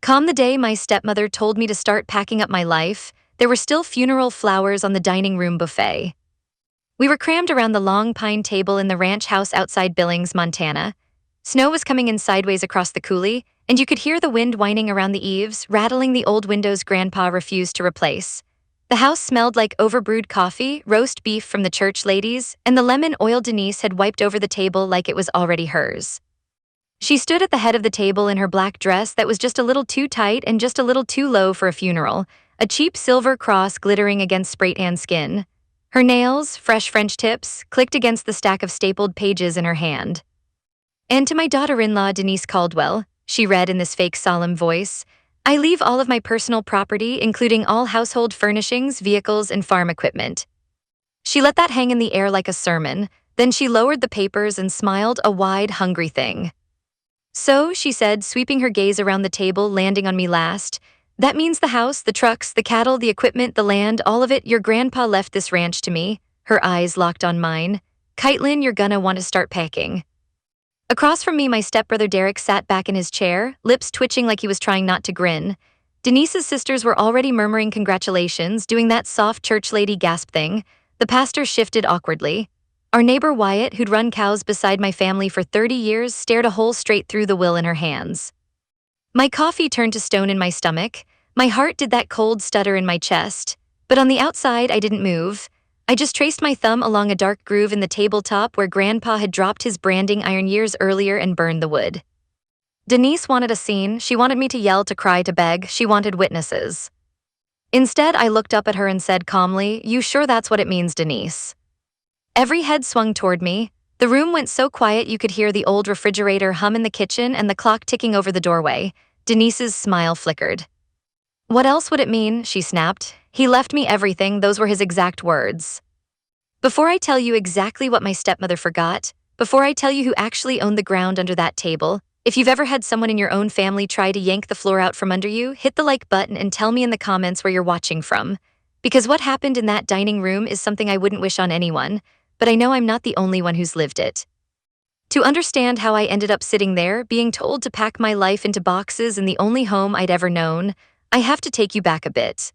Come the day my stepmother told me to start packing up my life, there were still funeral flowers on the dining room buffet. We were crammed around the long pine table in the ranch house outside Billings, Montana. Snow was coming in sideways across the coulee, and you could hear the wind whining around the eaves, rattling the old windows Grandpa refused to replace. The house smelled like overbrewed coffee, roast beef from the church ladies, and the lemon-oil Denise had wiped over the table like it was already hers. She stood at the head of the table in her black dress that was just a little too tight and just a little too low for a funeral, a cheap silver cross glittering against spray-tan skin. Her nails, fresh French tips, clicked against the stack of stapled pages in her hand. "And to my daughter-in-law, Denise Caldwell," she read in this fake solemn voice, "I leave all of my personal property, including all household furnishings, vehicles, and farm equipment." She let that hang in the air like a sermon, then she lowered the papers and smiled, a wide, hungry thing. "So," she said, sweeping her gaze around the table, landing on me last, "that means the house, the trucks, the cattle, the equipment, the land, all of it, your grandpa left this ranch to me." Her eyes locked on mine. "Kaitlyn, you're gonna want to start packing." Across from me, my stepbrother Derek sat back in his chair, lips twitching like he was trying not to grin. Denise's sisters were already murmuring congratulations, doing that soft church lady gasp thing. The pastor shifted awkwardly. Our neighbor Wyatt, who'd run cows beside my family for 30 years, stared a hole straight through the will in her hands. My coffee turned to stone in my stomach. My heart did that cold stutter in my chest. But on the outside, I didn't move. I just traced my thumb along a dark groove in the tabletop where Grandpa had dropped his branding iron years earlier and burned the wood. Denise wanted a scene. She wanted me to yell, to cry, to beg. She wanted witnesses. Instead, I looked up at her and said calmly, "You sure that's what it means, Denise?" Every head swung toward me. The room went so quiet you could hear the old refrigerator hum in the kitchen and the clock ticking over the doorway. Denise's smile flickered. "What else would it mean?" she snapped. "He left me everything," those were his exact words. Before I tell you exactly what my stepmother forgot, before I tell you who actually owned the ground under that table, if you've ever had someone in your own family try to yank the floor out from under you, hit the like button and tell me in the comments where you're watching from. Because what happened in that dining room is something I wouldn't wish on anyone, but I know I'm not the only one who's lived it. To understand how I ended up sitting there, being told to pack my life into boxes in the only home I'd ever known, I have to take you back a bit.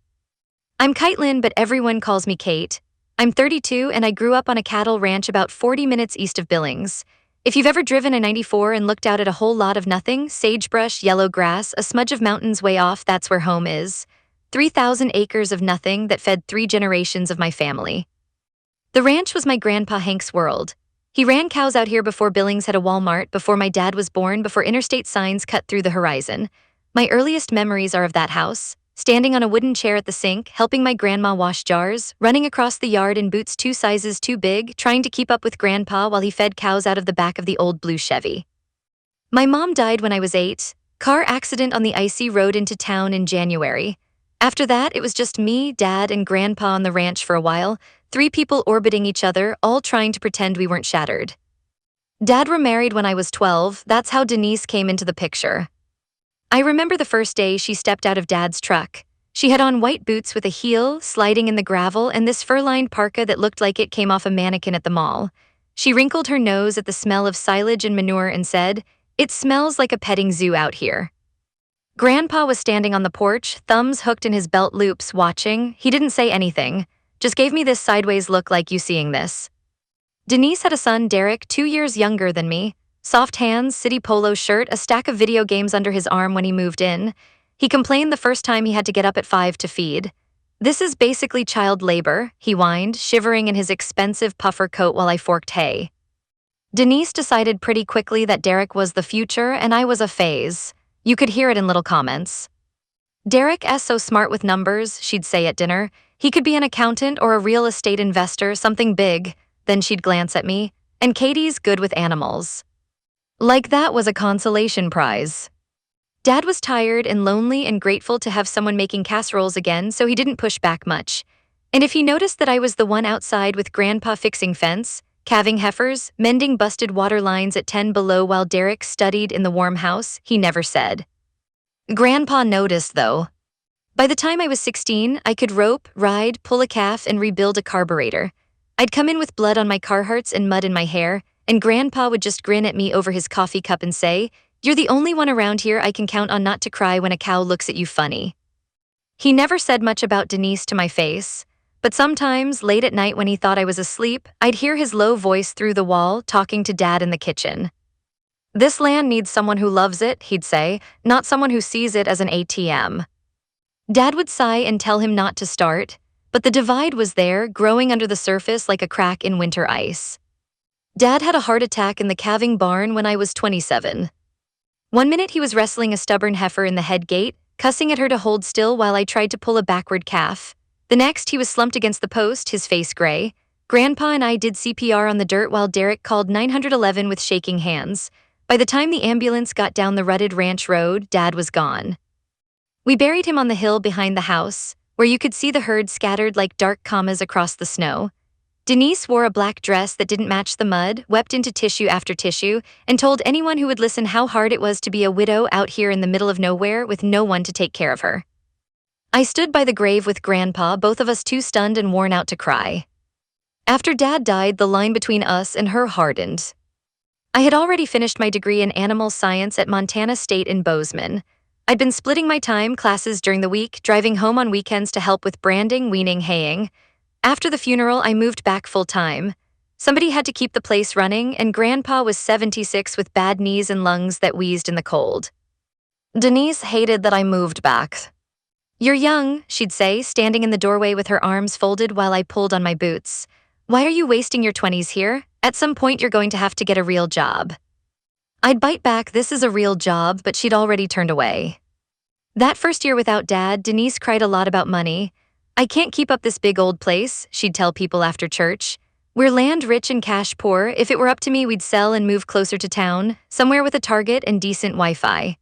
I'm Kaitlyn, but everyone calls me Kate. I'm 32 and I grew up on a cattle ranch about 40 minutes east of Billings. If you've ever driven a 94 and looked out at a whole lot of nothing, sagebrush, yellow grass, a smudge of mountains way off, that's where home is. 3,000 acres of nothing that fed 3 generations of my family. The ranch was my Grandpa Hank's world. He ran cows out here before Billings had a Walmart, before my dad was born, before interstate signs cut through the horizon. My earliest memories are of that house, standing on a wooden chair at the sink, helping my grandma wash jars, running across the yard in boots 2 sizes too big, trying to keep up with Grandpa while he fed cows out of the back of the old blue Chevy. My mom died when I was 8, car accident on the icy road into town in January. After that, it was just me, Dad, and Grandpa on the ranch for a while, 3 people orbiting each other, all trying to pretend we weren't shattered. Dad remarried when I was 12, that's how Denise came into the picture. I remember the first day she stepped out of Dad's truck. She had on white boots with a heel, sliding in the gravel, and this fur-lined parka that looked like it came off a mannequin at the mall. She wrinkled her nose at the smell of silage and manure and said, "It smells like a petting zoo out here." Grandpa was standing on the porch, thumbs hooked in his belt loops, watching. He didn't say anything, just gave me this sideways look like, "You seeing this?" Denise had a son, Derek, 2 years younger than me. Soft hands, city polo shirt, a stack of video games under his arm when he moved in. He complained the first time he had to get up at 5 to feed. "This is basically child labor," he whined, shivering in his expensive puffer coat while I forked hay. Denise decided pretty quickly that Derek was the future and I was a phase. You could hear it in little comments. "Derek's so smart with numbers," she'd say at dinner. "He could be an accountant or a real estate investor, something big." Then she'd glance at me. "And Katie's good with animals." Like that was a consolation prize. Dad was tired and lonely and grateful to have someone making casseroles again, so he didn't push back much. And if he noticed that I was the one outside with Grandpa fixing fence, calving heifers, mending busted water lines at 10 below while Derek studied in the warm house, he never said. Grandpa noticed, though. By the time I was 16, I could rope, ride, pull a calf, and rebuild a carburetor. I'd come in with blood on my Carhartts and mud in my hair, and Grandpa would just grin at me over his coffee cup and say, You're the only one around here I can count on not to cry when a cow looks at you funny. He never said much about Denise to my face, but sometimes, late at night when he thought I was asleep, I'd hear his low voice through the wall talking to Dad in the kitchen. This land needs someone who loves it, he'd say, not someone who sees it as an ATM. Dad would sigh and tell him not to start, but the divide was there, growing under the surface like a crack in winter ice. Dad had a heart attack in the calving barn when I was 27. One minute he was wrestling a stubborn heifer in the head gate, cussing at her to hold still while I tried to pull a backward calf. The next he was slumped against the post, his face gray. Grandpa and I did CPR on the dirt while Derek called 911 with shaking hands. By the time the ambulance got down the rutted ranch road, Dad was gone. We buried him on the hill behind the house, where you could see the herd scattered like dark commas across the snow. Denise wore a black dress that didn't match the mud, wept into tissue after tissue, and told anyone who would listen how hard it was to be a widow out here in the middle of nowhere with no one to take care of her. I stood by the grave with Grandpa, both of us too stunned and worn out to cry. After Dad died, the line between us and her hardened. I had already finished my degree in animal science at Montana State in Bozeman. I'd been splitting my time, classes during the week, driving home on weekends to help with branding, weaning, haying. After the funeral, I moved back full-time. Somebody had to keep the place running, and Grandpa was 76 with bad knees and lungs that wheezed in the cold. Denise hated that I moved back. "You're young," she'd say, standing in the doorway with her arms folded while I pulled on my boots. "Why are you wasting your 20s here? At some point you're going to have to get a real job." I'd bite back, "This is a real job," but she'd already turned away. That first year without Dad, Denise cried a lot about money. "I can't keep up this big old place," she'd tell people after church. "We're land rich and cash poor. If it were up to me, we'd sell and move closer to town, somewhere with a Target and decent Wi-Fi."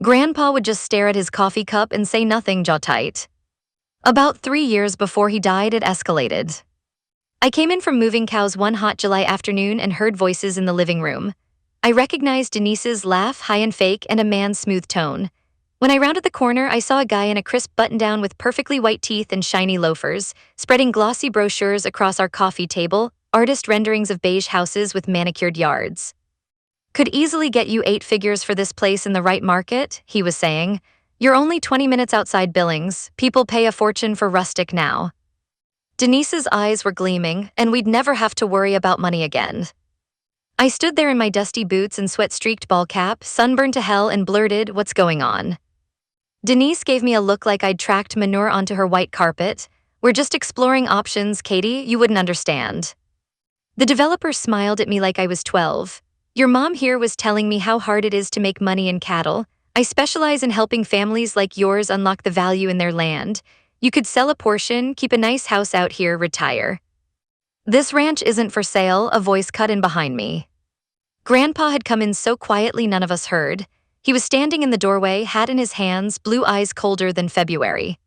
Grandpa would just stare at his coffee cup and say nothing, jaw tight. About 3 years before he died, it escalated. I came in from moving cows one hot July afternoon and heard voices in the living room. I recognized Denise's laugh, high and fake, and a man's smooth tone. When I rounded the corner, I saw a guy in a crisp button-down with perfectly white teeth and shiny loafers, spreading glossy brochures across our coffee table, artist renderings of beige houses with manicured yards. "Could easily get you 8 figures for this place in the right market," he was saying. "You're only 20 minutes outside Billings. People pay a fortune for rustic now." Denise's eyes were gleaming, and we'd never have to worry about money again. I stood there in my dusty boots and sweat-streaked ball cap, sunburned to hell, and blurted, "What's going on?" Denise gave me a look like I'd tracked manure onto her white carpet. "We're just exploring options, Katie, you wouldn't understand." The developer smiled at me like I was 12. "Your mom here was telling me how hard it is to make money in cattle. I specialize in helping families like yours unlock the value in their land. You could sell a portion, keep a nice house out here, retire." "This ranch isn't for sale," a voice cut in behind me. Grandpa had come in so quietly none of us heard. He was standing in the doorway, hat in his hands, blue eyes colder than February.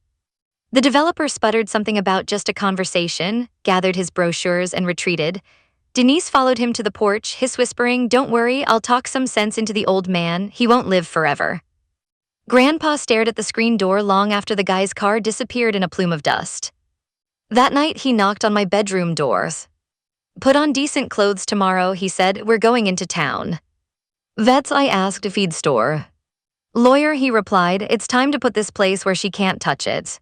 The developer sputtered something about just a conversation, gathered his brochures, and retreated. Denise followed him to the porch, hiss whispering, "Don't worry, I'll talk some sense into the old man. He won't live forever." Grandpa stared at the screen door long after the guy's car disappeared in a plume of dust. That night, he knocked on my bedroom door. "Put on decent clothes tomorrow," he said. "We're going into town." "Vets?" I asked. "Feed store." "Lawyer," he replied. "It's time to put this place where she can't touch it."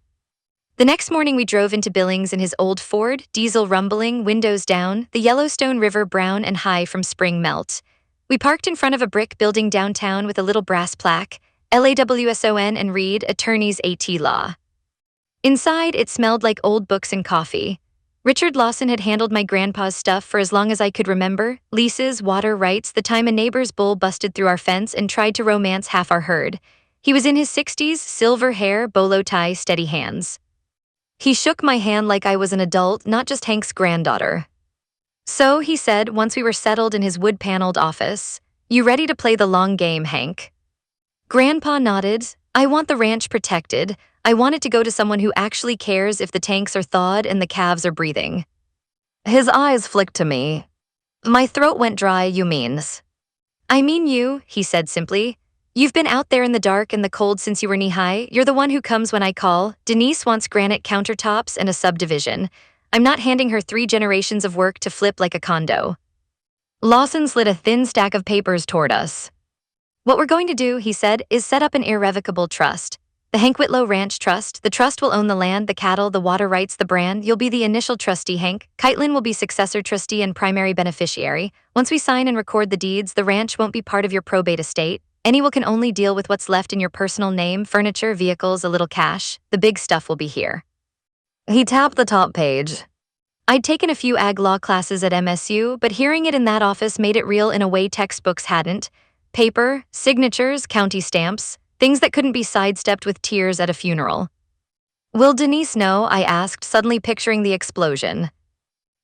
The next morning we drove into Billings in his old Ford, diesel rumbling, windows down, the Yellowstone River brown and high from spring melt. We parked in front of a brick building downtown with a little brass plaque, LAWSON, and read, "Attorneys AT Law." Inside, it smelled like old books and coffee. Richard Lawson had handled my grandpa's stuff for as long as I could remember: leases, water rights, the time a neighbor's bull busted through our fence and tried to romance half our herd. He was in his 60s, silver hair, bolo tie, steady hands. He shook my hand like I was an adult, not just Hank's granddaughter. "So," he said, once we were settled in his wood-paneled office, "you ready to play the long game, Hank?" Grandpa nodded. "I want the ranch protected. I want it to go to someone who actually cares if the tanks are thawed and the calves are breathing." His eyes flicked to me. My throat went dry. "You means?" "I mean you," he said simply. "You've been out there in the dark and the cold since you were knee-high. You're the one who comes when I call. Denise wants granite countertops and a subdivision. I'm not handing her 3 generations of work to flip like a condo." Lawson slid a thin stack of papers toward us. What we're going to do, he said, is set up an irrevocable trust. The Hank Whitlow Ranch Trust. The trust will own the land, the cattle, the water rights, the brand. You'll be the initial trustee, Hank. Keitlin will be successor trustee and primary beneficiary. Once we sign and record the deeds, the ranch won't be part of your probate estate. Anyone can only deal with what's left in your personal name, furniture, vehicles, a little cash. The big stuff will be here. He tapped the top page. I'd taken a few ag law classes at MSU, but hearing it in that office made it real in a way textbooks hadn't. Paper, signatures, county stamps, things that couldn't be sidestepped with tears at a funeral. Will Denise know? I asked, suddenly picturing the explosion.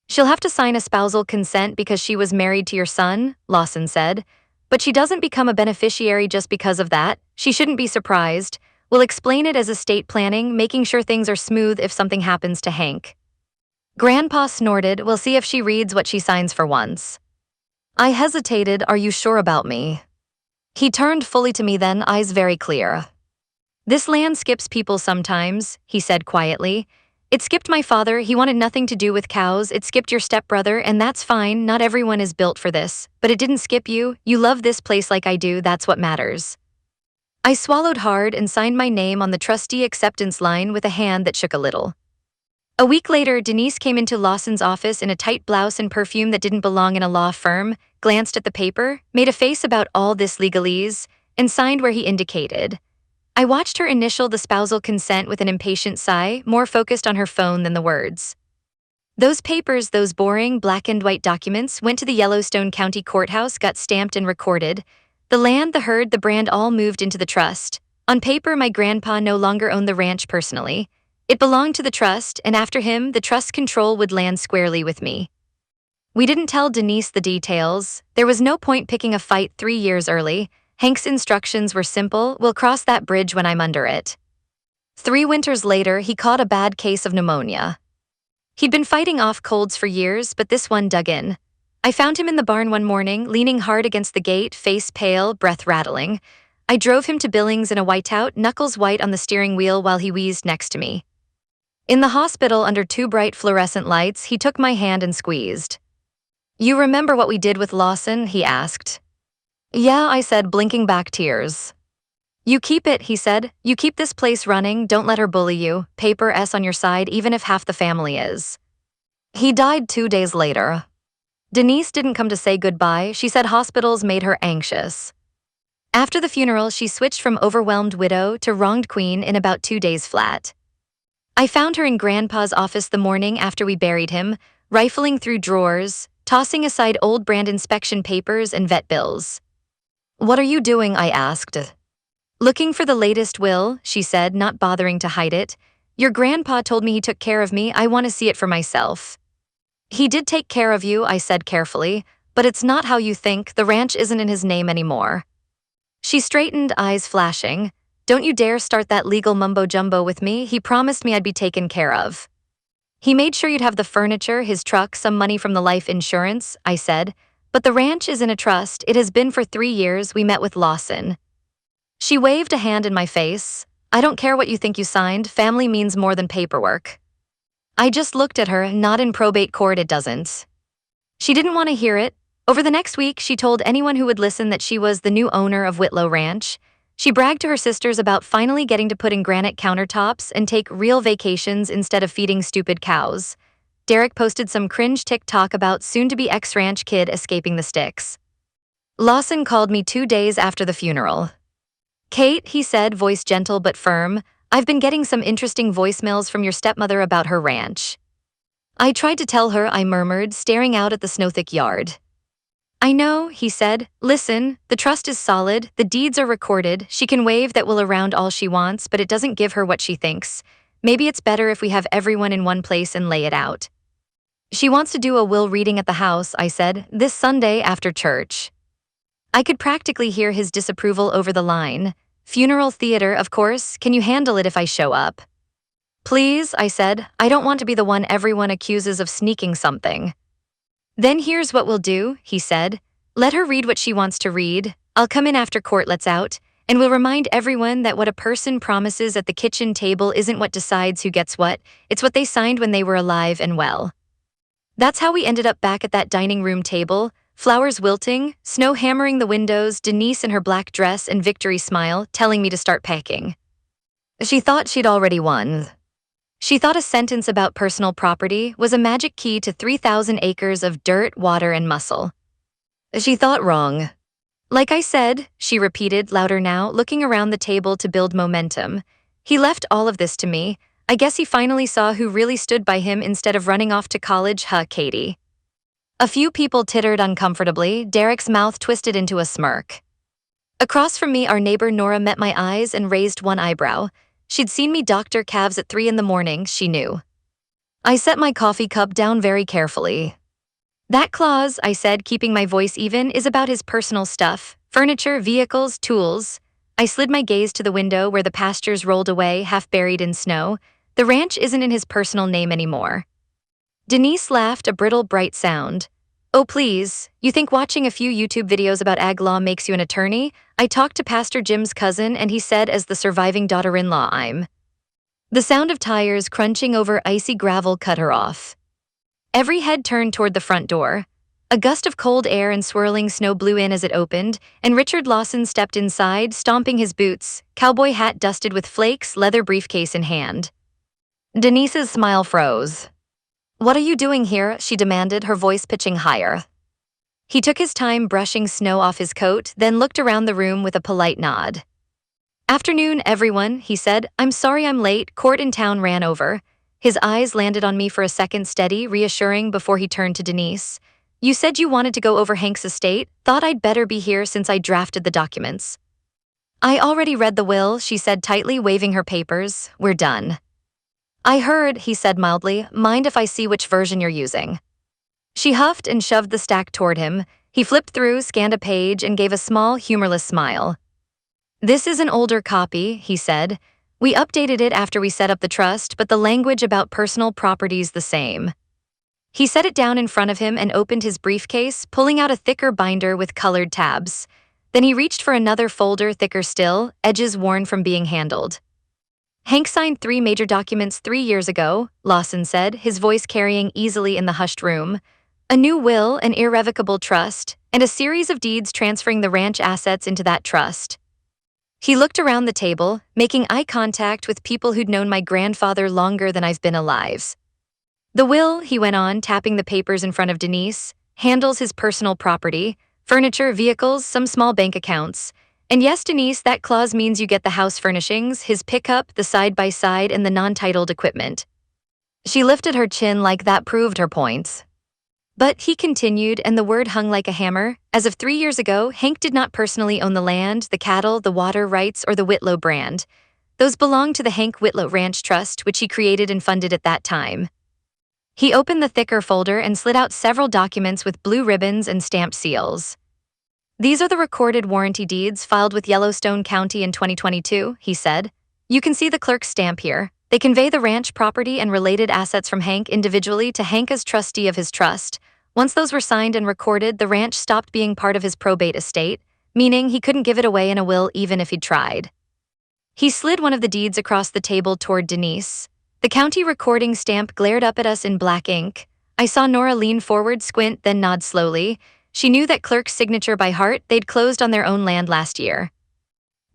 She'll have to sign a spousal consent because she was married to your son, Lawson said. But she doesn't become a beneficiary just because of that. She shouldn't be surprised. We'll explain it as estate planning, making sure things are smooth if something happens to Hank. Grandpa snorted. We'll see if she reads what she signs for once. I hesitated. Are you sure about me? He turned fully to me then, eyes very clear. This land skips people sometimes, he said quietly. It skipped my father. He wanted nothing to do with cows. It skipped your stepbrother, and that's fine. Not everyone is built for this. But it didn't skip you. You love this place like I do. That's what matters. I swallowed hard and signed my name on the trustee acceptance line with a hand that shook a little. A week later, Denise came into Lawson's office in a tight blouse and perfume that didn't belong in a law firm, glanced at the paper, made a face about all this legalese, and signed where he indicated. I watched her initial the spousal consent with an impatient sigh, more focused on her phone than the words. Those papers, those boring black and white documents, went to the Yellowstone County Courthouse, got stamped and recorded. The land, the herd, the brand all moved into the trust. On paper, my grandpa no longer owned the ranch personally. It belonged to the trust, and after him, the trust control would land squarely with me. We didn't tell Denise the details. There was no point picking a fight 3 years early. Hank's instructions were simple: we'll cross that bridge when I'm under it. 3 winters later, he caught a bad case of pneumonia. He'd been fighting off colds for years, but this one dug in. I found him in the barn one morning, leaning hard against the gate, face pale, breath rattling. I drove him to Billings in a whiteout, knuckles white on the steering wheel while he wheezed next to me. In the hospital, under 2 bright fluorescent lights, he took my hand and squeezed. You remember what we did with Lawson? He asked. Yeah, I said, blinking back tears. You keep it, he said. You keep this place running, don't let her bully you. Paper S on your side, even if half the family is. He died 2 days later. Denise didn't come to say goodbye. She said hospitals made her anxious. After the funeral, she switched from overwhelmed widow to wronged queen in about 2 days flat. I found her in Grandpa's office the morning after we buried him, rifling through drawers, tossing aside old brand inspection papers and vet bills. What are you doing? I asked. Looking for the latest will, she said, not bothering to hide it. Your grandpa told me he took care of me. I want to see it for myself. He did take care of you, I said carefully, but it's not how you think. The ranch isn't in his name anymore. She straightened, eyes flashing. Don't you dare start that legal mumbo-jumbo with me. He promised me I'd be taken care of. He made sure you'd have the furniture, his truck, some money from the life insurance, I said. But the ranch is in a trust. It has been for 3 years. We met with Lawson. She waved a hand in my face. I don't care what you think you signed. Family means more than paperwork. I just looked at her. Not in probate court, it doesn't. She didn't want to hear it. Over the next week, she told anyone who would listen that she was the new owner of Whitlow Ranch. She bragged to her sisters about finally getting to put in granite countertops and take real vacations instead of feeding stupid cows. Derek posted some cringe TikTok about soon-to-be ex-ranch kid escaping the sticks. Lawson called me 2 days after the funeral. Kate, he said, voice gentle but firm, I've been getting some interesting voicemails from your stepmother about her ranch. I tried to tell her, I murmured, staring out at the snow-thick yard. I know, he said. Listen, the trust is solid, the deeds are recorded, she can wave that will around all she wants, but it doesn't give her what she thinks. Maybe it's better if we have everyone in one place and lay it out. She wants to do a will reading at the house, I said, this Sunday after church. I could practically hear his disapproval over the line. Funeral theater, of course. Can you handle it if I show up? Please, I said. I don't want to be the one everyone accuses of sneaking something. Then here's what we'll do, he said. Let her read what she wants to read. I'll come in after court lets out, and we'll remind everyone that what a person promises at the kitchen table isn't what decides who gets what. It's what they signed when they were alive and well. That's how we ended up back at that dining room table, Flowers wilting, snow hammering the windows, Denise in her black dress and victory smile, telling me to start packing. She thought she'd already won. She thought a sentence about personal property was a magic key to 3,000 acres of dirt, water, and muscle. She thought wrong. Like I said, she repeated, louder now, looking around the table to build momentum. He left all of this to me. I guess he finally saw who really stood by him instead of running off to college, huh, Katie? A few people tittered uncomfortably, Derek's mouth twisted into a smirk. Across from me, our neighbor Nora met my eyes and raised one eyebrow. She'd seen me doctor calves at 3 a.m, she knew. I set my coffee cup down very carefully. That clause, I said, keeping my voice even, is about his personal stuff, furniture, vehicles, tools. I slid my gaze to the window where the pastures rolled away, half buried in snow. The ranch isn't in his personal name anymore. Denise laughed, a brittle, bright sound. Oh please, you think watching a few YouTube videos about ag law makes you an attorney? I talked to Pastor Jim's cousin and he said as the surviving daughter-in-law I'm. The sound of tires crunching over icy gravel cut her off. Every head turned toward the front door. A gust of cold air and swirling snow blew in as it opened, and Richard Lawson stepped inside, stomping his boots, cowboy hat dusted with flakes, leather briefcase in hand. Denise's smile froze. What are you doing here? She demanded, her voice pitching higher. He took his time brushing snow off his coat, then looked around the room with a polite nod. Afternoon, everyone, he said. I'm sorry I'm late, court in town ran over. His eyes landed on me for a second, steady, reassuring, before he turned to Denise. You said you wanted to go over Hank's estate, thought I'd better be here since I drafted the documents. I already read the will, she said tightly, waving her papers. We're done. I heard, he said mildly, mind if I see which version you're using? She huffed and shoved the stack toward him. He flipped through, scanned a page, and gave a small, humorless smile. This is an older copy, he said. We updated it after we set up the trust, but the language about personal property's the same. He set it down in front of him and opened his briefcase, pulling out a thicker binder with colored tabs. Then he reached for another folder, thicker still, edges worn from being handled. Hank signed 3 major documents 3 years ago, Lawson said, his voice carrying easily in the hushed room. A new will, an irrevocable trust, and a series of deeds transferring the ranch assets into that trust. He looked around the table, making eye contact with people who'd known my grandfather longer than I've been alive. The will, he went on, tapping the papers in front of Denise, handles his personal property, furniture, vehicles, some small bank accounts. And yes, Denise, that clause means you get the house furnishings, his pickup, the side-by-side, and the non-titled equipment. She lifted her chin like that proved her points. But, he continued, and the word hung like a hammer, as of 3 years ago, Hank did not personally own the land, the cattle, the water rights, or the Whitlow brand. Those belonged to the Hank Whitlow Ranch Trust, which he created and funded at that time. He opened the thicker folder and slid out several documents with blue ribbons and stamped seals. These are the recorded warranty deeds filed with Yellowstone County in 2022, he said. You can see the clerk's stamp here. They convey the ranch property and related assets from Hank individually to Hank as trustee of his trust. Once those were signed and recorded, the ranch stopped being part of his probate estate, meaning he couldn't give it away in a will even if he'd tried. He slid one of the deeds across the table toward Denise. The county recording stamp glared up at us in black ink. I saw Nora lean forward, squint, then nod slowly. She knew that clerk's signature by heart. They'd closed on their own land last year.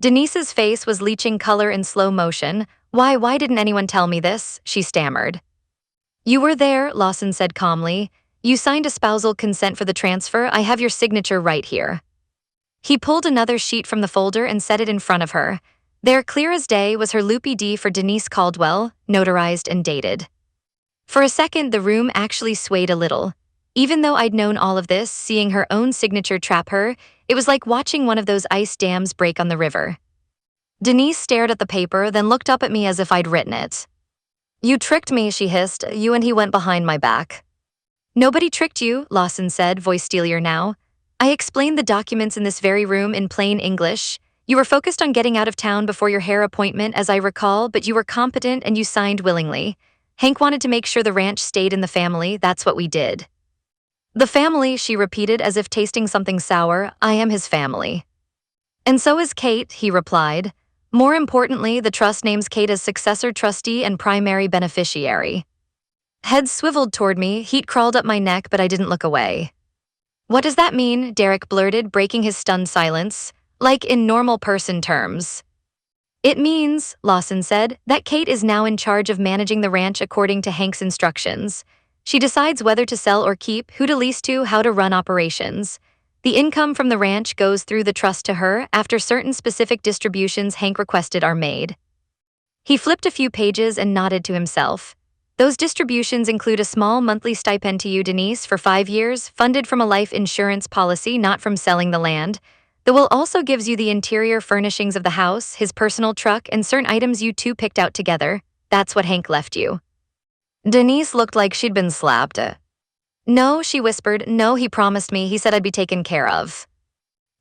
Denise's face was leaching color in slow motion. Why didn't anyone tell me this? She stammered. You were there, Lawson said calmly. You signed a spousal consent for the transfer. I have your signature right here. He pulled another sheet from the folder and set it in front of her. There, clear as day, was her loopy D for Denise Caldwell, notarized and dated. For a second, the room actually swayed a little. Even though I'd known all of this, seeing her own signature trap her, it was like watching one of those ice dams break on the river. Denise stared at the paper, then looked up at me as if I'd written it. You tricked me, she hissed. You and he went behind my back. Nobody tricked you, Lawson said, voice steelier now. I explained the documents in this very room in plain English. You were focused on getting out of town before your hair appointment, as I recall, but you were competent and you signed willingly. Hank wanted to make sure the ranch stayed in the family. That's what we did. The family, she repeated as if tasting something sour. I am his family. And so is Kate, he replied. More importantly, the trust names Kate as successor trustee and primary beneficiary. Head swiveled toward me, heat crawled up my neck, but I didn't look away. What does that mean? Derek blurted, breaking his stunned silence. Like in normal person terms. It means, Lawson said, that Kate is now in charge of managing the ranch according to Hank's instructions. She decides whether to sell or keep, who to lease to, how to run operations. The income from the ranch goes through the trust to her after certain specific distributions Hank requested are made. He flipped a few pages and nodded to himself. Those distributions include a small monthly stipend to you, Denise, for 5 years, funded from a life insurance policy, not from selling the land. The will also gives you the interior furnishings of the house, his personal truck, and certain items you two picked out together. That's what Hank left you. Denise looked like she'd been slapped. No, she whispered. No, he promised me. He said I'd be taken care of.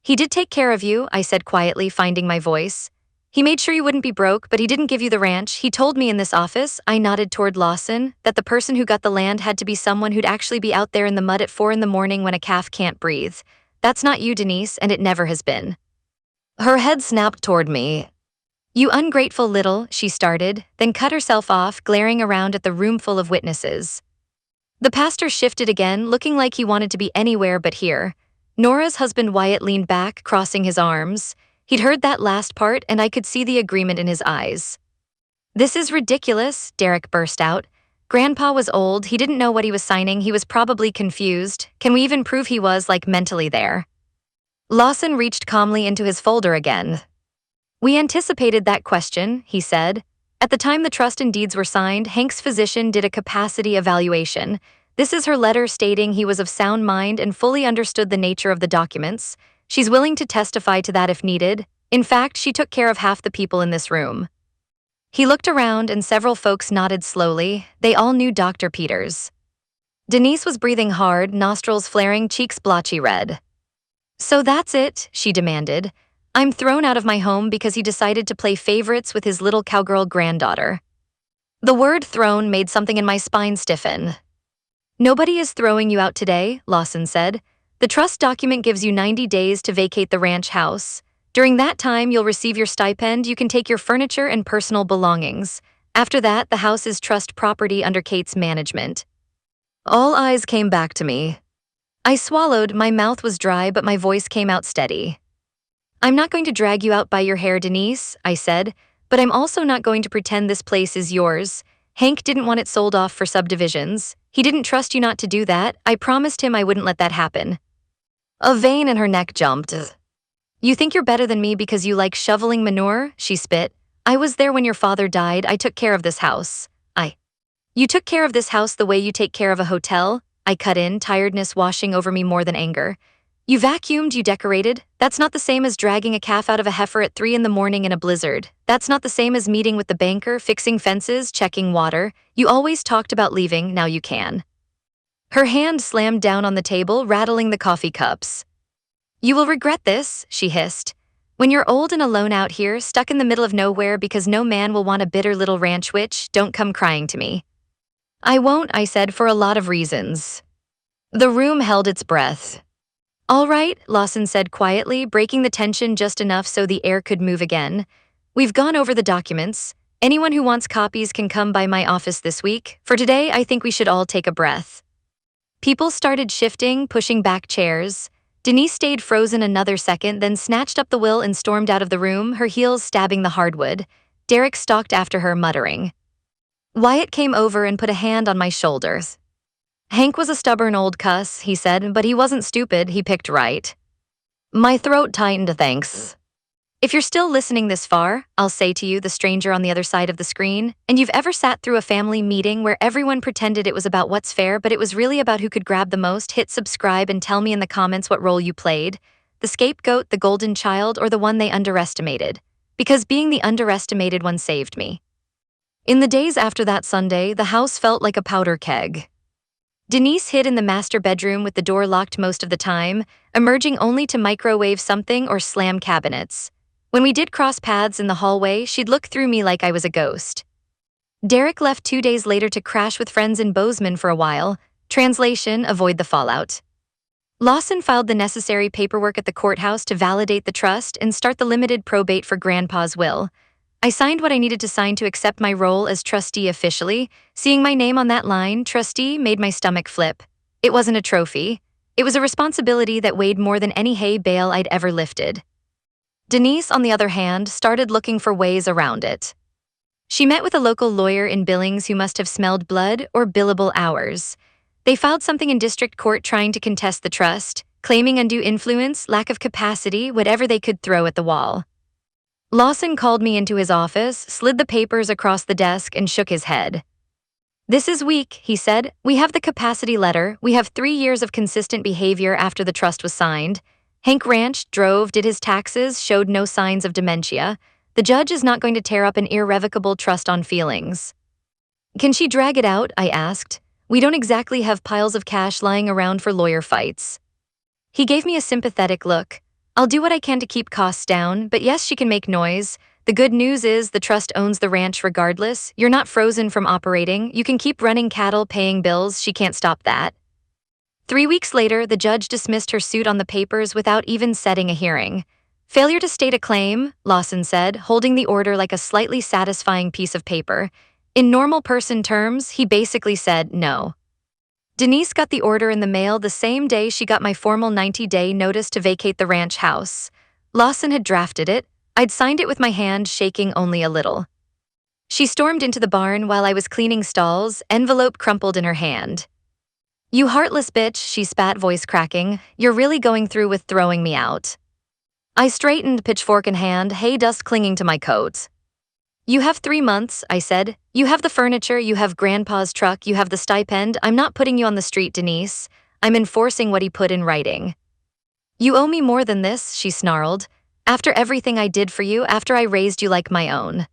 He did take care of you, I said quietly, finding my voice. He made sure you wouldn't be broke, but he didn't give you the ranch. He told me in this office, I nodded toward Lawson, that the person who got the land had to be someone who'd actually be out there in the mud at 4 a.m. when a calf can't breathe. That's not you, Denise, and it never has been. Her head snapped toward me. You ungrateful little, she started, then cut herself off, glaring around at the room full of witnesses. The pastor shifted again, looking like he wanted to be anywhere but here. Nora's husband Wyatt leaned back, crossing his arms. He'd heard that last part, and I could see the agreement in his eyes. This is ridiculous, Derek burst out. Grandpa was old, he didn't know what he was signing, he was probably confused. Can we even prove he was, mentally there? Lawson reached calmly into his folder again. We anticipated that question, he said. At the time the trust and deeds were signed, Hank's physician did a capacity evaluation. This is her letter stating he was of sound mind and fully understood the nature of the documents. She's willing to testify to that if needed. In fact, she took care of half the people in this room. He looked around and several folks nodded slowly. They all knew Dr. Peters. Denise was breathing hard, nostrils flaring, cheeks blotchy red. So that's it, she demanded. I'm thrown out of my home because he decided to play favorites with his little cowgirl granddaughter. The word thrown made something in my spine stiffen. Nobody is throwing you out today, Lawson said. The trust document gives you 90 days to vacate the ranch house. During that time, you'll receive your stipend, you can take your furniture and personal belongings. After that, the house is trust property under Kate's management. All eyes came back to me. I swallowed, my mouth was dry, but my voice came out steady. I'm not going to drag you out by your hair, Denise, I said, but I'm also not going to pretend this place is yours. Hank didn't want it sold off for subdivisions. He didn't trust you not to do that. I promised him I wouldn't let that happen. A vein in her neck jumped. You think you're better than me because you like shoveling manure? She spit. I was there when your father died. I took care of this house. You took care of this house the way you take care of a hotel? I cut in, tiredness washing over me more than anger. You vacuumed, you decorated. That's not the same as dragging a calf out of a heifer at 3 a.m. in a blizzard. That's not the same as meeting with the banker, fixing fences, checking water. You always talked about leaving, now you can. Her hand slammed down on the table, rattling the coffee cups. You will regret this, she hissed. When you're old and alone out here, stuck in the middle of nowhere because no man will want a bitter little ranch witch, don't come crying to me. I won't, I said, for a lot of reasons. The room held its breath. All right, Lawson said quietly, breaking the tension just enough so the air could move again. We've gone over the documents. Anyone who wants copies can come by my office this week. For today, I think we should all take a breath. People started shifting, pushing back chairs. Denise stayed frozen another second, then snatched up the will and stormed out of the room, her heels stabbing the hardwood. Derek stalked after her, muttering. Wyatt came over and put a hand on my shoulders. Hank was a stubborn old cuss, he said, but he wasn't stupid, he picked right. My throat tightened, thanks. If you're still listening this far, I'll say to you, the stranger on the other side of the screen, and you've ever sat through a family meeting where everyone pretended it was about what's fair, but it was really about who could grab the most, hit subscribe and tell me in the comments what role you played. The scapegoat, the golden child, or the one they underestimated. Because being the underestimated one saved me. In the days after that Sunday, the house felt like a powder keg. Denise hid in the master bedroom with the door locked most of the time, emerging only to microwave something or slam cabinets. When we did cross paths in the hallway, she'd look through me like I was a ghost. Derek left 2 days later to crash with friends in Bozeman for a while. Translation, avoid the fallout. Lawson filed the necessary paperwork at the courthouse to validate the trust and start the limited probate for Grandpa's will. I signed what I needed to sign to accept my role as trustee officially. Seeing my name on that line, trustee, made my stomach flip. It wasn't a trophy. It was a responsibility that weighed more than any hay bale I'd ever lifted. Denise, on the other hand, started looking for ways around it. She met with a local lawyer in Billings who must have smelled blood or billable hours. They filed something in district court trying to contest the trust, claiming undue influence, lack of capacity, whatever they could throw at the wall. Lawson called me into his office, slid the papers across the desk, and shook his head. "This is weak," he said. "We have the capacity letter. We have 3 years of consistent behavior after the trust was signed. Hank ranched, drove, did his taxes, showed no signs of dementia. The judge is not going to tear up an irrevocable trust on feelings." "Can she drag it out?" I asked. "We don't exactly have piles of cash lying around for lawyer fights." He gave me a sympathetic look. "I'll do what I can to keep costs down, but yes, she can make noise. The good news is the trust owns the ranch regardless. You're not frozen from operating. You can keep running cattle, paying bills. She can't stop that." 3 weeks later, the judge dismissed her suit on the papers without even setting a hearing. "Failure to state a claim," Lawson said, holding the order like a slightly satisfying piece of paper. In normal person terms, he basically said no. Denise got the order in the mail the same day she got my formal 90-day notice to vacate the ranch house. Lawson had drafted it. I'd signed it with my hand shaking only a little. She stormed into the barn while I was cleaning stalls, envelope crumpled in her hand. "You heartless bitch," she spat, voice cracking. "You're really going through with throwing me out." I straightened, pitchfork in hand, hay dust clinging to my coat. "You have 3 months," I said. "You have the furniture, you have Grandpa's truck, you have the stipend. I'm not putting you on the street, Denise. I'm enforcing what he put in writing." "You owe me more than this," she snarled. "After everything I did for you, after I raised you like my own."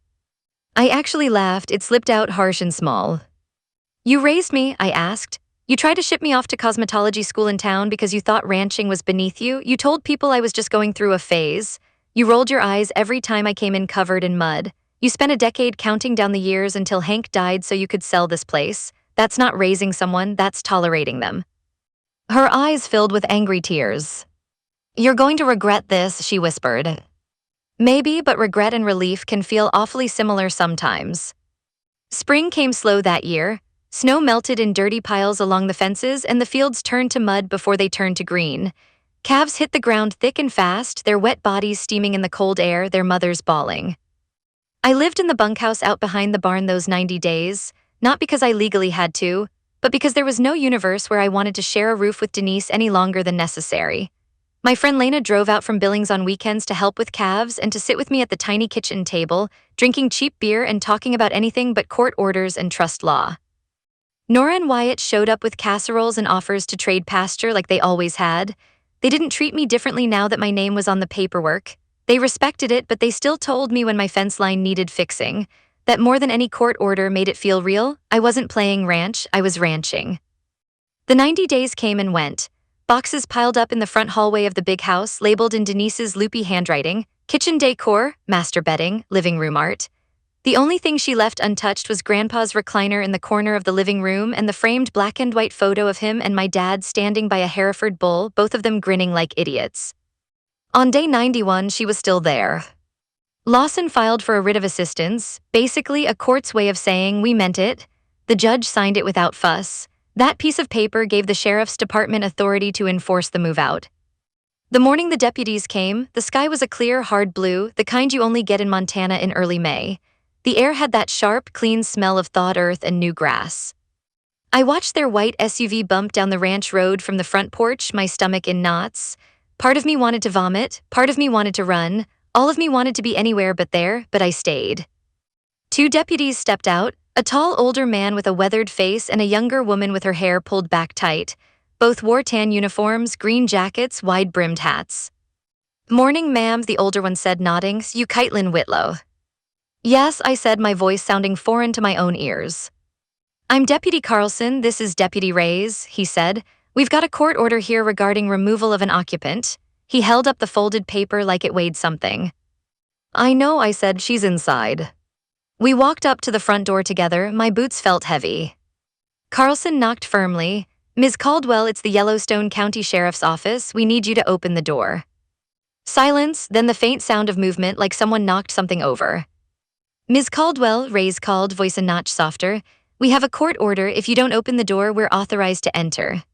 I actually laughed, it slipped out harsh and small. "You raised me?" I asked. "You tried to ship me off to cosmetology school in town because you thought ranching was beneath you? You told people I was just going through a phase. You rolled your eyes every time I came in covered in mud. You spent a decade counting down the years until Hank died so you could sell this place. That's not raising someone, that's tolerating them." Her eyes filled with angry tears. "You're going to regret this," she whispered. "Maybe, but regret and relief can feel awfully similar sometimes." Spring came slow that year. Snow melted in dirty piles along the fences, and the fields turned to mud before they turned to green. Calves hit the ground thick and fast, their wet bodies steaming in the cold air, their mothers bawling. I lived in the bunkhouse out behind the barn those 90 days, not because I legally had to, but because there was no universe where I wanted to share a roof with Denise any longer than necessary. My friend Lena drove out from Billings on weekends to help with calves and to sit with me at the tiny kitchen table, drinking cheap beer and talking about anything but court orders and trust law. Nora and Wyatt showed up with casseroles and offers to trade pasture like they always had. They didn't treat me differently now that my name was on the paperwork. They respected it, but they still told me when my fence line needed fixing, that more than any court order made it feel real, I wasn't playing ranch, I was ranching. The 90 days came and went. Boxes piled up in the front hallway of the big house, labeled in Denise's loopy handwriting, kitchen decor, master bedding, living room art. The only thing she left untouched was Grandpa's recliner in the corner of the living room and the framed black and white photo of him and my dad standing by a Hereford bull, both of them grinning like idiots. On day 91, she was still there. Lawson filed for a writ of assistance, basically a court's way of saying we meant it. The judge signed it without fuss. That piece of paper gave the sheriff's department authority to enforce the move out. The morning the deputies came, the sky was a clear, hard blue, the kind you only get in Montana in early May. The air had that sharp, clean smell of thawed earth and new grass. I watched their white SUV bump down the ranch road from the front porch, my stomach in knots. Part of me wanted to vomit, part of me wanted to run, all of me wanted to be anywhere but there, but I stayed. 2 deputies stepped out, a tall older man with a weathered face and a younger woman with her hair pulled back tight. Both wore tan uniforms, green jackets, wide-brimmed hats. "Morning, ma'am," the older one said, nodding. "You Kaitlyn Whitlow?" "Yes," I said, my voice sounding foreign to my own ears. "I'm Deputy Carlson, this is Deputy Reyes," he said. "We've got a court order here regarding removal of an occupant." He held up the folded paper like it weighed something. "I know," I said, "she's inside." We walked up to the front door together, my boots felt heavy. Carlson knocked firmly. "Ms. Caldwell, it's the Yellowstone County Sheriff's Office, we need you to open the door." Silence, then the faint sound of movement like someone knocked something over. "Ms. Caldwell," Reyes called, voice a notch softer, "we have a court order. If you don't open the door, we're authorized to enter."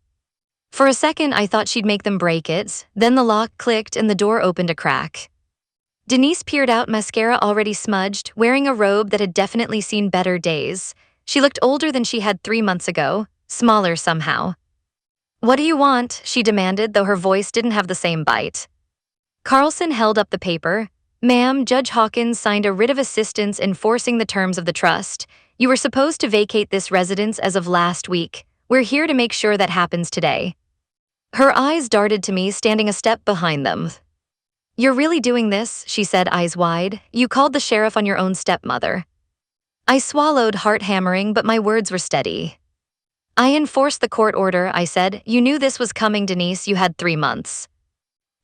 For a second, I thought she'd make them break it, then the lock clicked and the door opened a crack. Denise peered out, mascara already smudged, wearing a robe that had definitely seen better days. She looked older than she had 3 months ago, smaller somehow. "What do you want?" she demanded, though her voice didn't have the same bite. Carlson held up the paper. "Ma'am, Judge Hawkins signed a writ of assistance enforcing the terms of the trust. You were supposed to vacate this residence as of last week. We're here to make sure that happens today." Her eyes darted to me, standing a step behind them. "You're really doing this?" she said, eyes wide. "You called the sheriff on your own stepmother." I swallowed, heart hammering, but my words were steady. "I enforced the court order," I said. "You knew this was coming, Denise. You had 3 months."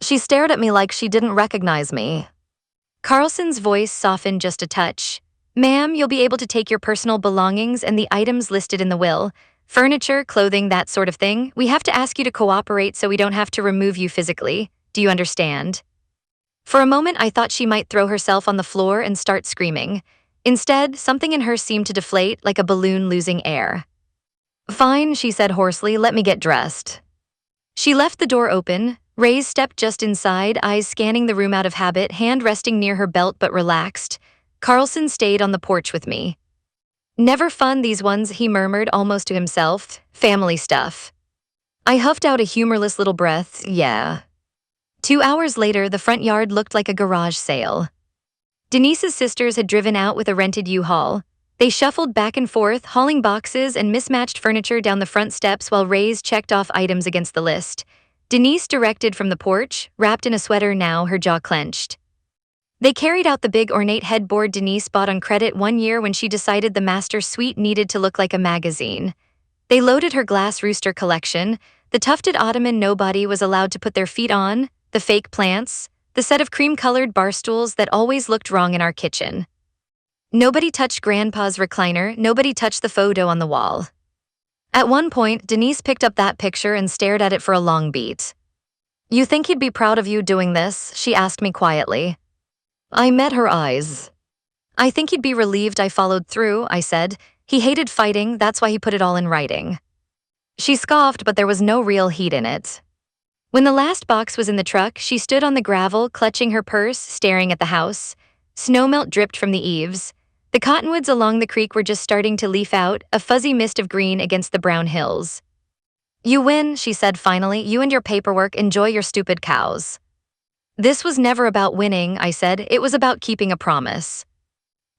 She stared at me like she didn't recognize me. Carlson's voice softened just a touch. "Ma'am, you'll be able to take your personal belongings and the items listed in the will. Furniture, clothing, that sort of thing. We have to ask you to cooperate so we don't have to remove you physically. Do you understand?" For a moment, I thought she might throw herself on the floor and start screaming. Instead, something in her seemed to deflate like a balloon losing air. "Fine," she said hoarsely, "let me get dressed." She left the door open. Ray's stepped just inside, eyes scanning the room out of habit, hand resting near her belt but relaxed. Carlson stayed on the porch with me. "Never fun, these ones," he murmured almost to himself. "Family stuff." I huffed out a humorless little breath. "Yeah." 2 hours later, the front yard looked like a garage sale. Denise's sisters had driven out with a rented U-Haul. They shuffled back and forth, hauling boxes and mismatched furniture down the front steps while Ray's checked off items against the list. Denise directed from the porch, wrapped in a sweater now, her jaw clenched. They carried out the big ornate headboard Denise bought on credit one year when she decided the master suite needed to look like a magazine. They loaded her glass rooster collection, the tufted ottoman nobody was allowed to put their feet on, the fake plants, the set of cream-colored bar stools that always looked wrong in our kitchen. Nobody touched Grandpa's recliner, nobody touched the photo on the wall. At one point, Denise picked up that picture and stared at it for a long beat. "You think he'd be proud of you doing this?" she asked me quietly. I met her eyes. "I think he'd be relieved I followed through," I said. "He hated fighting, that's why he put it all in writing." She scoffed, but there was no real heat in it. When the last box was in the truck, she stood on the gravel, clutching her purse, staring at the house. Snowmelt dripped from the eaves. The cottonwoods along the creek were just starting to leaf out, a fuzzy mist of green against the brown hills. "You win," she said finally. "You and your paperwork, enjoy your stupid cows." "This was never about winning," I said. "It was about keeping a promise."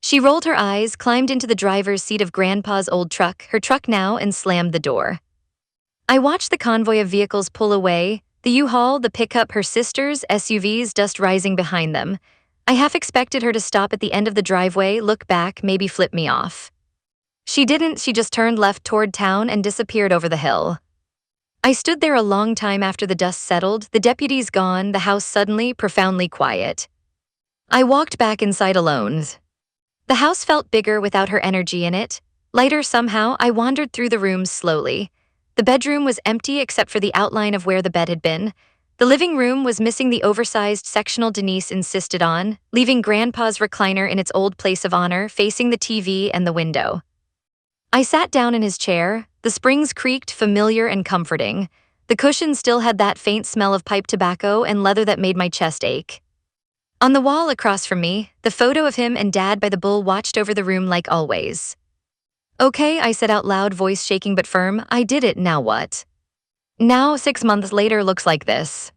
She rolled her eyes, climbed into the driver's seat of Grandpa's old truck, her truck now, and slammed the door. I watched the convoy of vehicles pull away, the U-Haul, the pickup, her sister's, SUVs, dust rising behind them. I half expected her to stop at the end of the driveway, look back, maybe flip me off. She didn't, she just turned left toward town and disappeared over the hill. I stood there a long time after the dust settled, the deputies gone, the house suddenly, profoundly quiet. I walked back inside alone. The house felt bigger without her energy in it. Lighter somehow, I wandered through the rooms slowly. The bedroom was empty except for the outline of where the bed had been. The living room was missing the oversized sectional Denise insisted on, leaving Grandpa's recliner in its old place of honor, facing the TV and the window. I sat down in his chair. The springs creaked, familiar and comforting. The cushion still had that faint smell of pipe tobacco and leather that made my chest ache. On the wall across from me, the photo of him and Dad by the bull watched over the room like always. "Okay," I said out loud, voice shaking but firm. "I did it, now what?" Now, 6 months later, looks like this.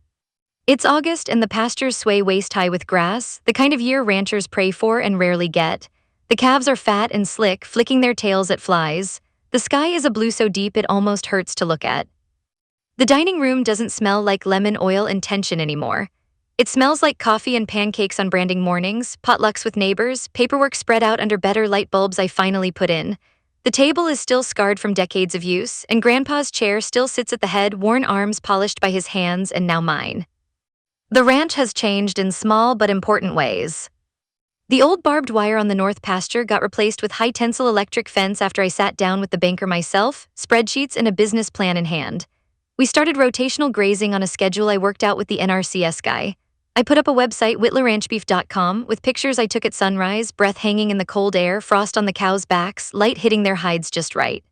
It's August and the pastures sway waist-high with grass, the kind of year ranchers pray for and rarely get. The calves are fat and slick, flicking their tails at flies. The sky is a blue so deep it almost hurts to look at. The dining room doesn't smell like lemon oil and tension anymore. It smells like coffee and pancakes on branding mornings, potlucks with neighbors, paperwork spread out under better light bulbs I finally put in. The table is still scarred from decades of use, and Grandpa's chair still sits at the head, worn arms polished by his hands and now mine. The ranch has changed in small but important ways. The old barbed wire on the north pasture got replaced with high-tensile electric fence after I sat down with the banker myself, spreadsheets and a business plan in hand. We started rotational grazing on a schedule I worked out with the NRCS guy. I put up a website, whittlerranchbeef.com, with pictures I took at sunrise, breath hanging in the cold air, frost on the cows' backs, light hitting their hides just right.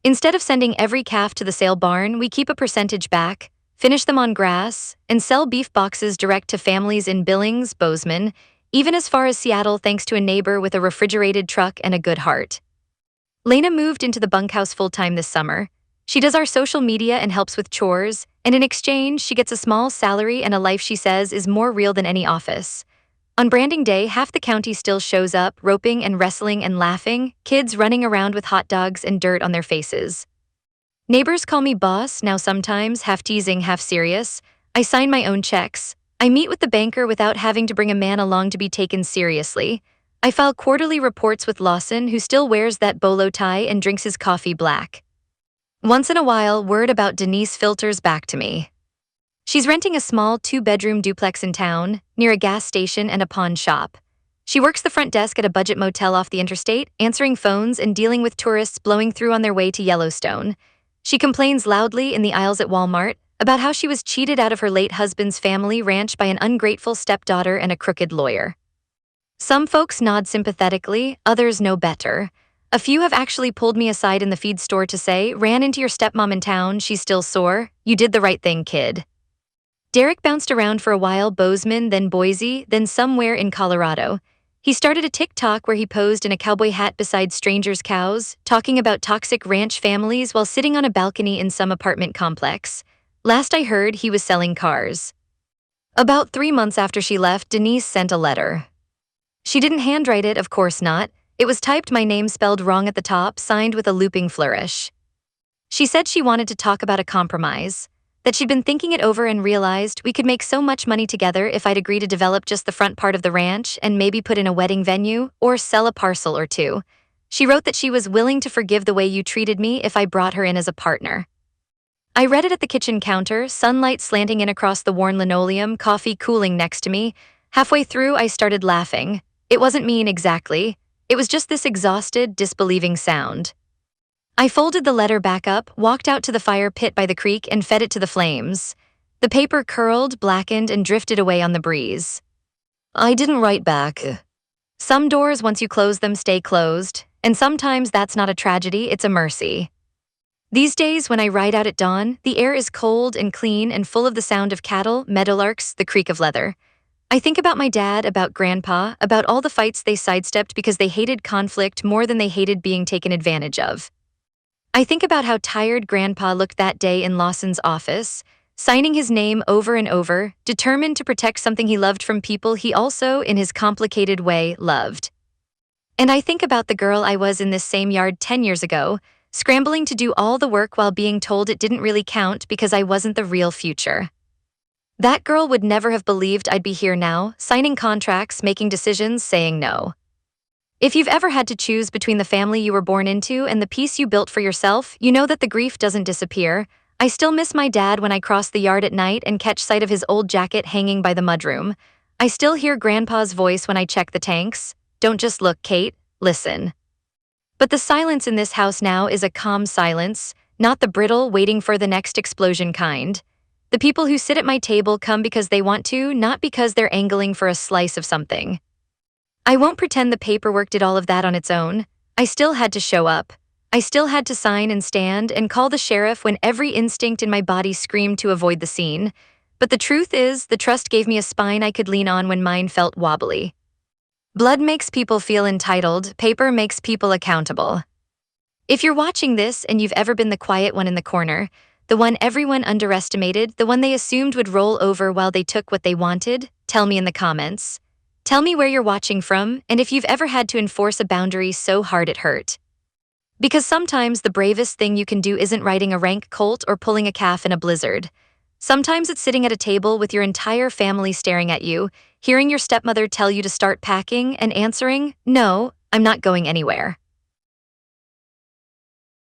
Instead of sending every calf to the sale barn, we keep a percentage back, finish them on grass, and sell beef boxes direct to families in Billings, Bozeman, even as far as Seattle thanks to a neighbor with a refrigerated truck and a good heart. Lena moved into the bunkhouse full-time this summer. She does our social media and helps with chores, and in exchange, she gets a small salary and a life she says is more real than any office. On branding day, half the county still shows up, roping and wrestling and laughing, kids running around with hot dogs and dirt on their faces. Neighbors call me boss, now sometimes, half teasing, half serious. I sign my own checks. I meet with the banker without having to bring a man along to be taken seriously. I file quarterly reports with Lawson, who still wears that bolo tie and drinks his coffee black. Once in a while, word about Denise filters back to me. She's renting a small 2-bedroom duplex in town, near a gas station and a pawn shop. She works the front desk at a budget motel off the interstate, answering phones and dealing with tourists blowing through on their way to Yellowstone. She complains loudly in the aisles at Walmart about how she was cheated out of her late husband's family ranch by an ungrateful stepdaughter and a crooked lawyer. Some folks nod sympathetically, others know better. A few have actually pulled me aside in the feed store to say, "Ran into your stepmom in town, she's still sore. You did the right thing, kid." Derek bounced around for a while, Bozeman, then Boise, then somewhere in Colorado. He started a TikTok where he posed in a cowboy hat beside strangers' cows, talking about toxic ranch families while sitting on a balcony in some apartment complex. Last I heard, he was selling cars. About 3 months after she left, Denise sent a letter. She didn't handwrite it, of course not. It was typed, my name spelled wrong at the top, signed with a looping flourish. She said she wanted to talk about a compromise, that she'd been thinking it over and realized we could make so much money together if I'd agree to develop just the front part of the ranch and maybe put in a wedding venue or sell a parcel or two. She wrote that she was willing to forgive the way you treated me if I brought her in as a partner. I read it at the kitchen counter, sunlight slanting in across the worn linoleum, coffee cooling next to me. Halfway through, I started laughing. It wasn't mean exactly. It was just this exhausted, disbelieving sound. I folded the letter back up, walked out to the fire pit by the creek, and fed it to the flames. The paper curled, blackened, and drifted away on the breeze. I didn't write back. Some doors, once you close them, stay closed, and sometimes that's not a tragedy, it's a mercy. These days, when I ride out at dawn, the air is cold and clean and full of the sound of cattle, meadowlarks, the creak of leather. I think about my dad, about Grandpa, about all the fights they sidestepped because they hated conflict more than they hated being taken advantage of. I think about how tired Grandpa looked that day in Lawson's office, signing his name over and over, determined to protect something he loved from people he also, in his complicated way, loved. And I think about the girl I was in this same yard 10 years ago, scrambling to do all the work while being told it didn't really count because I wasn't the real future. That girl would never have believed I'd be here now, signing contracts, making decisions, saying no. If you've ever had to choose between the family you were born into and the peace you built for yourself, you know that the grief doesn't disappear. I still miss my dad when I cross the yard at night and catch sight of his old jacket hanging by the mudroom. I still hear Grandpa's voice when I check the tanks. Don't just look, Kate, listen. But the silence in this house now is a calm silence, not the brittle, waiting for the next explosion kind. The people who sit at my table come because they want to, not because they're angling for a slice of something. I won't pretend the paperwork did all of that on its own. I still had to show up. I still had to sign and stand and call the sheriff when every instinct in my body screamed to avoid the scene. But the truth is, the trust gave me a spine I could lean on when mine felt wobbly. Blood makes people feel entitled, paper makes people accountable. If you're watching this and you've ever been the quiet one in the corner, the one everyone underestimated, the one they assumed would roll over while they took what they wanted, tell me in the comments. Tell me where you're watching from, and if you've ever had to enforce a boundary so hard it hurt. Because sometimes the bravest thing you can do isn't riding a rank colt or pulling a calf in a blizzard. Sometimes it's sitting at a table with your entire family staring at you, hearing your stepmother tell you to start packing and answering, "No, I'm not going anywhere."